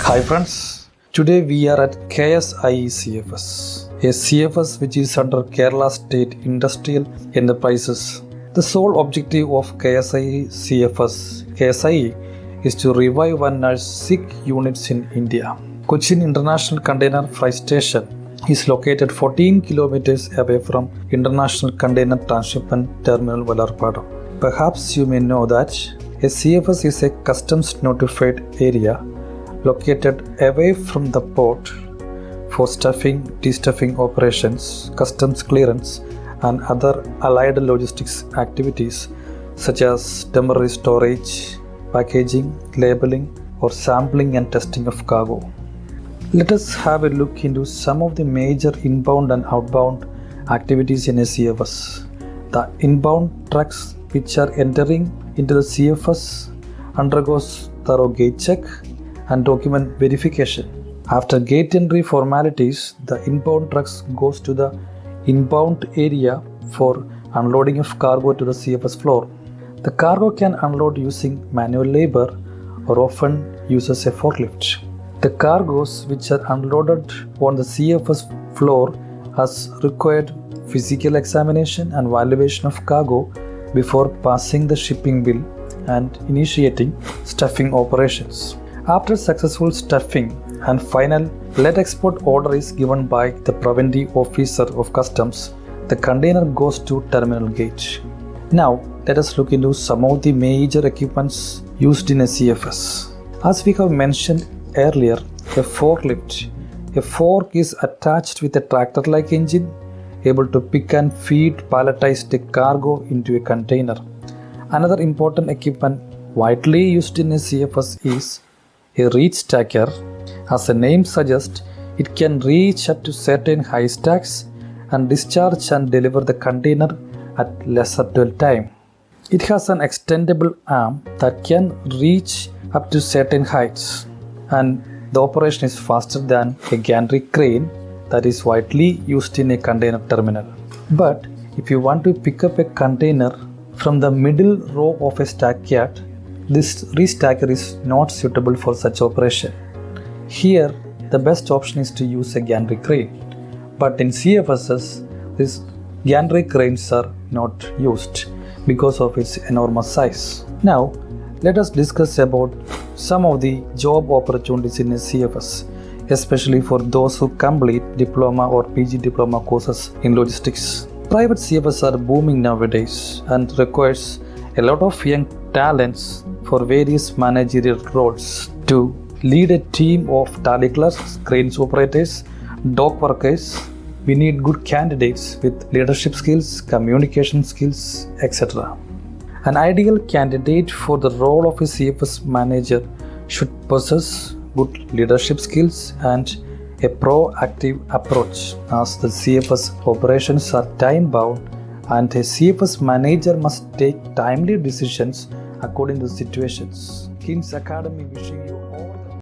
Hi friends, today we are at KSIE CFS, a CFS which is under Kerala State Industrial Enterprises. The sole objective of KSIE is to revive and nurse sick units in India. Cochin International Container Freight Station is located 14 kilometers away from International Container Transshipment Terminal Valarpadu. Perhaps you may know that a CFS is a customs notified area located away from the port for stuffing, destuffing operations, customs clearance, and other allied logistics activities such as temporary storage, packaging, labeling, or sampling and testing of cargo. Let us have a look into some of the major inbound and outbound activities in a CFS. The inbound trucks which are entering into the CFS undergoes thorough gate check and document verification. After gate entry formalities, the inbound trucks goes to the inbound area for unloading of cargo to the CFS floor. The cargo can unload using manual labor or often uses a forklift. The cargoes which are unloaded on the CFS floor has required physical examination and valuation of cargo before passing the shipping bill and initiating stuffing operations. After successful stuffing and final let export order is given by the preventive officer of customs, the container goes to terminal gate. Now let us look into some of the major equipments used in a CFS. As we have mentioned earlier, a forklift. A fork is attached with a tractor-like engine able to pick and feed palletized cargo into a container. Another important equipment widely used in a CFS is a reach stacker. As the name suggests, it can reach up to certain high stacks and discharge and deliver the container at lesser dwell time. It has an extendable arm that can reach up to certain heights, and the operation is faster than a gantry crane that is widely used in a container terminal. But if you want to pick up a container from the middle row of a stackyard, this restacker is not suitable for such operation. Here, the best option is to use a gantry crane. But in CFSs, these gantry cranes are not used because of its enormous size. Now, let us discuss about some of the job opportunities in a CFS, especially for those who complete diploma or PG diploma courses in logistics. Private CFS are booming nowadays and requires a lot of young talents for various managerial roles. To lead a team of tally clerks, cranes operators, dock workers, we need good candidates with leadership skills, communication skills, etc. An ideal candidate for the role of a CFS manager should possess good leadership skills and a proactive approach, as the CFS operations are time bound and a CFS manager must take timely decisions according to situations. KSIE Academy wishing you